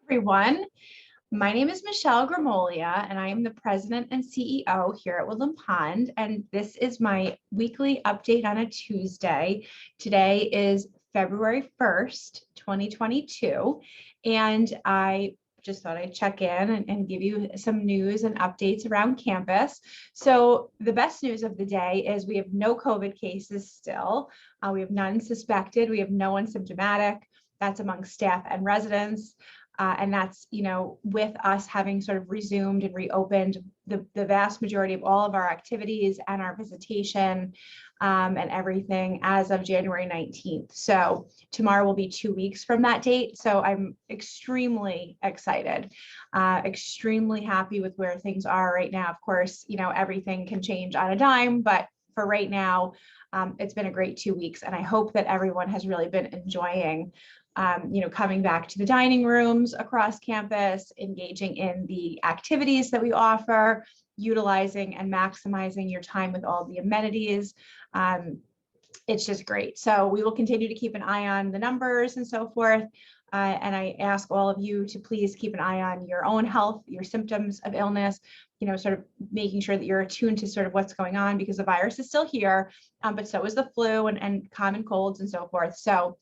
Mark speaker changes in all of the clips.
Speaker 1: Everyone. My name is Michelle Gramolia, and I am the president and CEO here at Woodland Pond. And this is my weekly update on a Tuesday. Today is February 1st, 2022. And I just thought I'd check in and give you some news and updates around campus. So the best news of the day is we have no COVID cases still. We have none suspected. We have no one symptomatic. That's among staff and residents. And that's, with us having sort of resumed and reopened the vast majority of all of our activities and our visitation and everything as of January 19th. So tomorrow will be 2 weeks from that date. So I'm extremely excited, extremely happy with where things are right now. Of course, everything can change on a dime, but for right now, it's been a great 2 weeks. And I hope that everyone has really been enjoying coming back to the dining rooms across campus, engaging in the activities that we offer, utilizing and maximizing your time with all the amenities. It's just great. So we will continue to keep an eye on the numbers and so forth. And I ask all of you to please keep an eye on your own health, your symptoms of illness, sort of making sure that you're attuned to sort of what's going on, because the virus is still here, but so is the flu and common colds and so forth. So,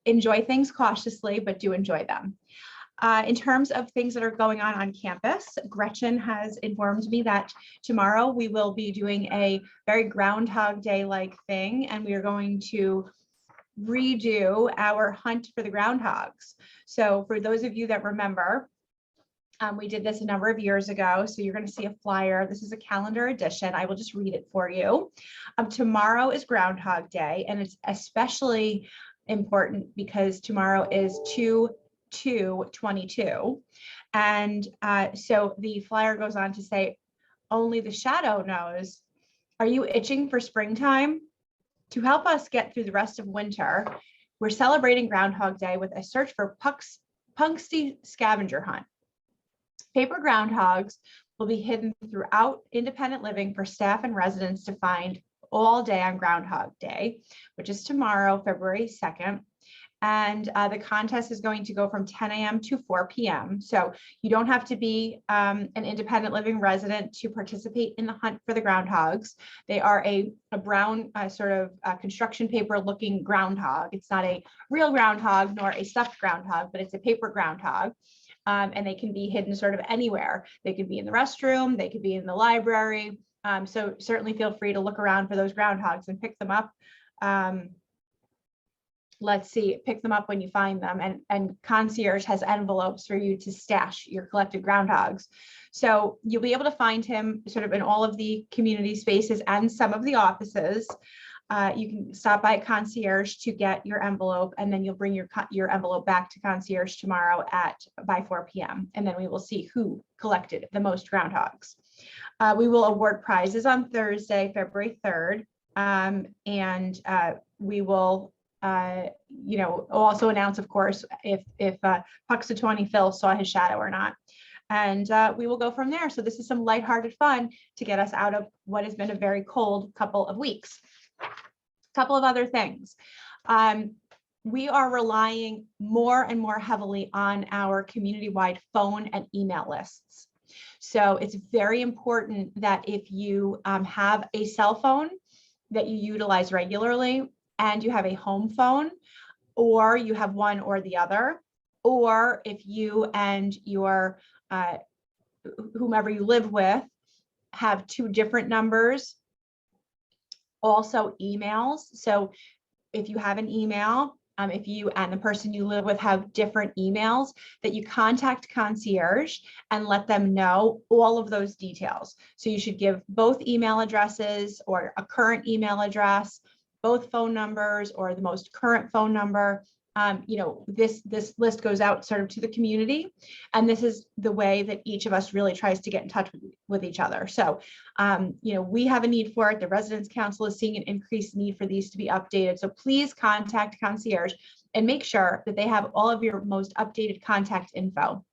Speaker 1: enjoy things cautiously, but do enjoy them. In terms of things that are going on campus, Gretchen has informed me that tomorrow we will be doing a very Groundhog Day-like thing, and we are going to redo our hunt for the groundhogs. So for those of you that remember, we did this a number of years ago. So you're going to see a flyer. This is a calendar edition. I will just read it for you. Tomorrow is Groundhog Day, and it's especially important because tomorrow is 2/2/22. And so the flyer goes on to say, only the shadow knows. Are you itching for springtime? To help us get through the rest of winter, we're celebrating Groundhog Day with a search for Punxsty scavenger hunt. Paper groundhogs will be hidden throughout independent living for staff and residents to find all day on Groundhog Day, which is tomorrow, February 2nd. And the contest is going to go from 10 a.m. to 4 p.m. So you don't have to be an independent living resident to participate in the hunt for the groundhogs. They are a brown sort of construction paper looking groundhog. It's not a real groundhog nor a stuffed groundhog, but it's a paper groundhog. And they can be hidden sort of anywhere. They could be in the restroom, they could be in the library. So certainly feel free to look around for those groundhogs and pick them up. Pick them up when you find them. And concierge has envelopes for you to stash your collected groundhogs. So you'll be able to find him sort of in all of the community spaces and some of the offices. You can stop by concierge to get your envelope, and then you'll bring your envelope back to concierge tomorrow by 4 p.m. And then we will see who collected the most groundhogs. We will award prizes on Thursday, February 3rd. And we will also announce, of course, if Punxsutawney Phil saw his shadow or not. And we will go from there. So this is some lighthearted fun to get us out of what has been a very cold couple of weeks. Couple of other things. We are relying more and more heavily on our community-wide phone and email lists. So it's very important that if you have a cell phone that you utilize regularly, and you have a home phone, or you have one or the other, or if you and your whomever you live with have two different numbers, also emails. So if you have an email, if you and the person you live with have different emails, that you contact concierge and let them know all of those details. So you should give both email addresses or a current email address, both phone numbers or the most current phone number. This list goes out sort of to the community, and this is the way that each of us really tries to get in touch with each other. So, we have a need for it. The Residents Council is seeing an increased need for these to be updated. So please contact concierge and make sure that they have all of your most updated contact info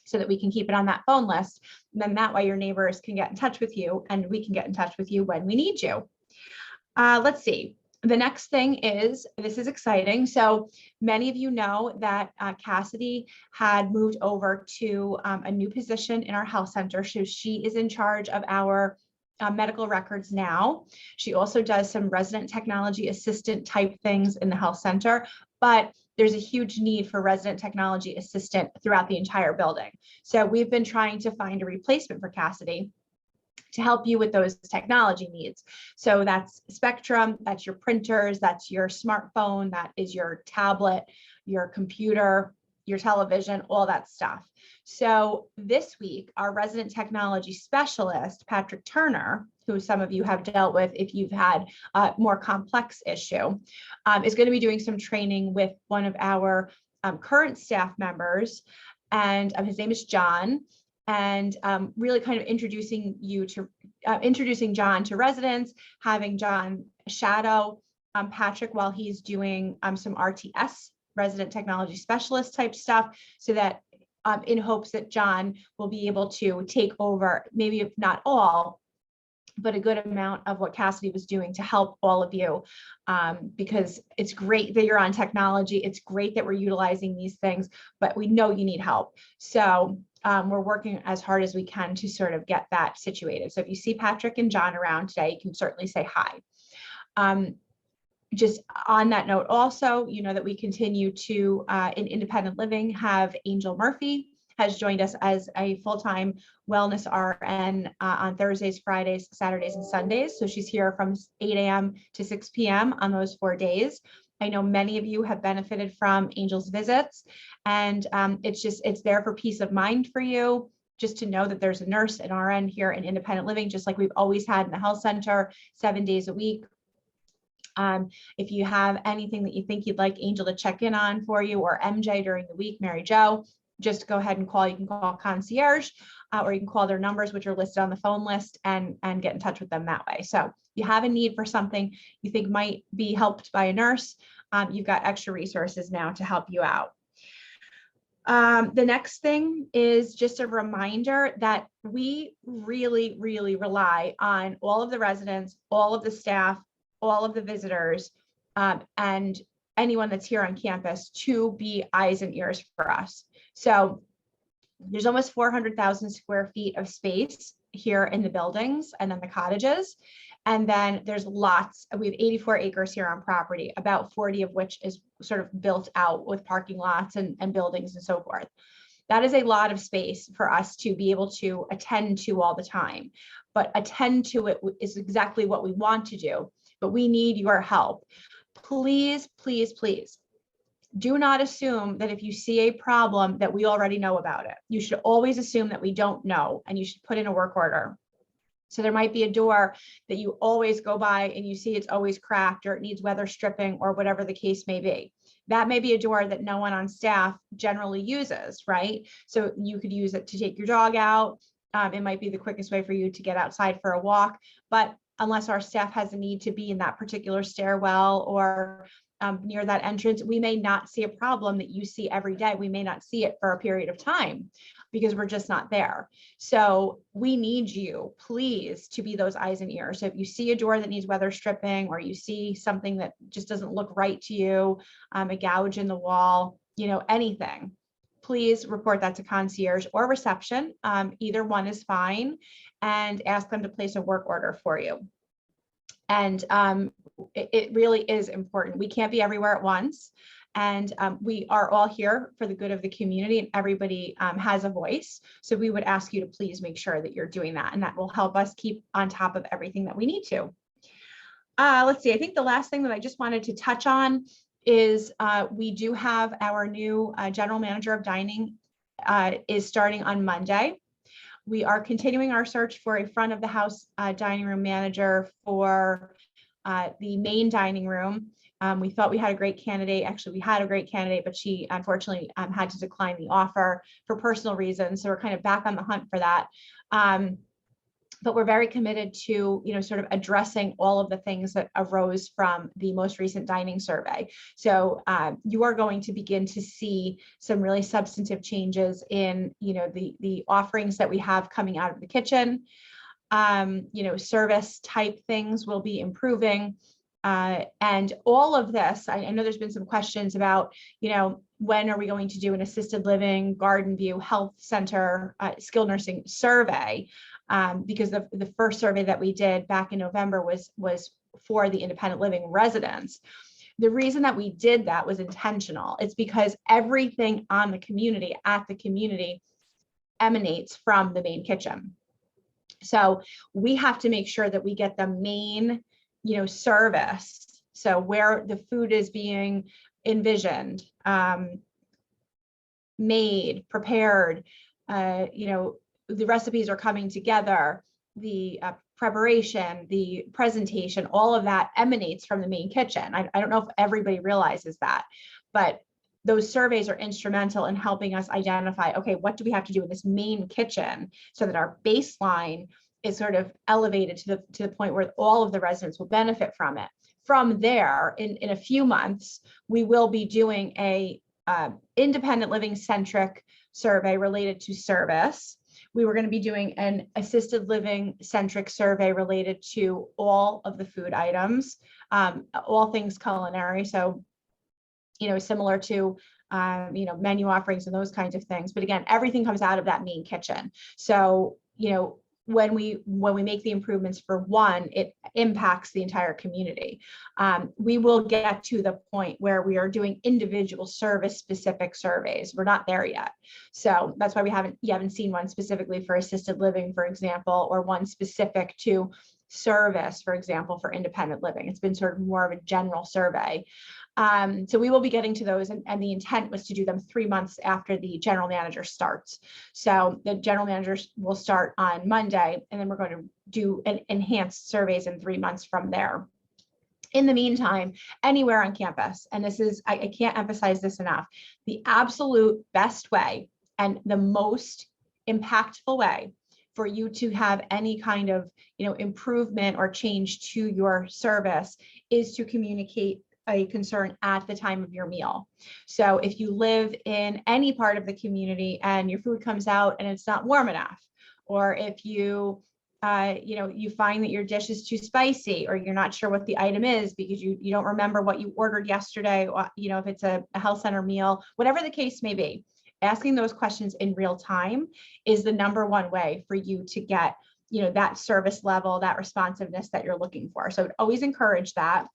Speaker 1: so that we can keep it on that phone list. And then that way your neighbors can get in touch with you, and we can get in touch with you when we need you. Let's see. The next thing is, this is exciting. So many of you know that Cassidy had moved over to a new position in our health center. So she is in charge of our medical records now. She also does some resident technology assistant type things in the health center, but there's a huge need for resident technology assistant throughout the entire building. So we've been trying to find a replacement for Cassidy to help you with those technology needs. So that's Spectrum, that's your printers, that's your smartphone, that is your tablet, your computer, your television, all that stuff. So this week, our resident technology specialist, Patrick Turner, who some of you have dealt with if you've had a more complex issue, is going to be doing some training with one of our current staff members. And his name is John. And really kind of introducing John to residents, having John shadow Patrick while he's doing some RTS, resident technology specialist type stuff, so that in hopes that John will be able to take over, maybe if not all, but a good amount of what Cassidy was doing to help all of you, because it's great that you're on technology. It's great that we're utilizing these things, but we know you need help. So we're working as hard as we can to sort of get that situated. So if you see Patrick and John around today, you can certainly say hi. Just on that note, also, you know that we continue to, in independent living, have Angel Murphy has joined us as a full-time wellness RN on Thursdays, Fridays, Saturdays, and Sundays. So she's here from 8 a.m. to 6 p.m. on those 4 days. I know many of you have benefited from Angel's visits, and it's there for peace of mind for you, just to know that there's a nurse, an RN here in independent living, just like we've always had in the health center, 7 days a week. If you have anything that you think you'd like Angel to check in on for you, or MJ during the week, Mary Jo, just go ahead and call. You can call concierge, or you can call their numbers, which are listed on the phone list, and get in touch with them that way. So if you have a need for something you think might be helped by a nurse, you've got extra resources now to help you out. The next thing is just a reminder that we really, really rely on all of the residents, all of the staff, all of the visitors, and anyone that's here on campus to be eyes and ears for us. So there's almost 400,000 square feet of space here in the buildings and then the cottages. And then there's lots, we have 84 acres here on property, about 40 of which is sort of built out with parking lots and buildings and so forth. That is a lot of space for us to be able to attend to all the time, but attend to it is exactly what we want to do, but we need your help. Please, please, please do not assume that if you see a problem that we already know about it. You should always assume that we don't know, and you should put in a work order. So there might be a door that you always go by and you see it's always cracked, or it needs weather stripping, or whatever the case may be. That may be a door that no one on staff generally uses, right? So you could use it to take your dog out. It might be the quickest way for you to get outside for a walk, but unless our staff has a need to be in that particular stairwell or near that entrance, we may not see a problem that you see every day. We may not see it for a period of time because we're just not there. So we need you, please, to be those eyes and ears. So if you see a door that needs weather stripping, or you see something that just doesn't look right to you, a gouge in the wall, you know, anything, please report that to concierge or reception. Either one is fine, and ask them to place a work order for you. And it really is important. We can't be everywhere at once. And we are all here for the good of the community, and everybody has a voice. So we would ask you to please make sure that you're doing that, and that will help us keep on top of everything that we need to. Let's see, I think the last thing that I just wanted to touch on is we do have our new general manager of dining is starting on Monday. We are continuing our search for a front of the house dining room manager for the main dining room. We thought we had a great candidate. Actually, we had a great candidate, but she unfortunately had to decline the offer for personal reasons. So we're kind of back on the hunt for that. But we're very committed to, you know, sort of addressing all of the things that arose from the most recent dining survey. So you are going to begin to see some really substantive changes in, you know, the offerings that we have coming out of the kitchen. You know, service type things will be improving. And all of this, I know there's been some questions about, when are we going to do an assisted living, garden view, health center, skilled nursing survey? Because the first survey that we did back in November was for the independent living residents. The reason that we did that was intentional. It's because everything on the community, at the community, emanates from the main kitchen. So we have to make sure that we get the main, service. So where the food is being envisioned, made, prepared, the recipes are coming together, the preparation, the presentation, all of that emanates from the main kitchen. I don't know if everybody realizes that, but those surveys are instrumental in helping us identify, okay, what do we have to do in this main kitchen so that our baseline is sort of elevated to the point where all of the residents will benefit from it. From there, in a few months, we will be doing a independent living centric survey related to service. We were going to be doing an assisted living centric survey related to all of the food items, all things culinary. So, similar to, menu offerings and those kinds of things. But again, everything comes out of that main kitchen. So, when we make the improvements for one, it impacts the entire community. We will get to the point where we are doing individual service specific surveys. We're not there yet. So that's why you haven't seen one specifically for assisted living, for example, or one specific to service, for example, for independent living. It's been sort of more of a general survey. So we will be getting to those, and the intent was to do them 3 months after the general manager starts. So the general managers will start on Monday, and then we're going to do an enhanced surveys in 3 months from there. In the meantime, anywhere on campus, and this is, I can't emphasize this enough, the absolute best way and the most impactful way for you to have any kind of, improvement or change to your service is to communicate a concern at the time of your meal. So if you live in any part of the community and your food comes out and it's not warm enough, or if you you find that your dish is too spicy, or you're not sure what the item is because you don't remember what you ordered yesterday, or, if it's a health center meal, whatever the case may be, asking those questions in real time is the number one way for you to get, that service level, that responsiveness that you're looking for. So I'd always encourage that.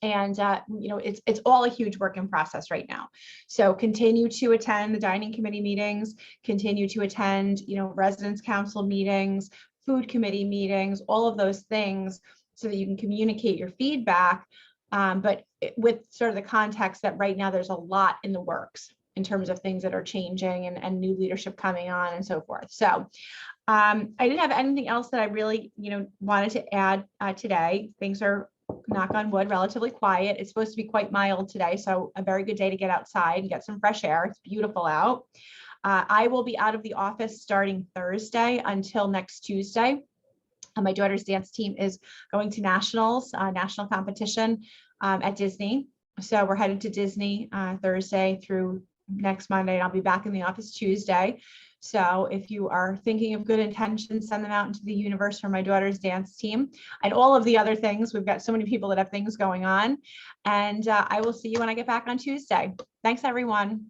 Speaker 1: And, it's all a huge work in process right now. So continue to attend the dining committee meetings, continue to attend, residence council meetings, food committee meetings, all of those things so that you can communicate your feedback. But with sort of the context that right now there's a lot in the works in terms of things that are changing and new leadership coming on and so forth. So I didn't have anything else that I really, wanted to add today. Things are, knock on wood, relatively quiet. It's supposed to be quite mild today, so a very good day to get outside and get some fresh air. It's beautiful out. I will be out of the office starting Thursday until next Tuesday. My daughter's dance team is going to nationals, national competition at Disney. So we're headed to Disney Thursday through next Monday, and I'll be back in the office Tuesday. So if you are thinking of good intentions, send them out into the universe for my daughter's dance team and all of the other things. We've got so many people that have things going on, and I will see you when I get back on Tuesday. Thanks, everyone.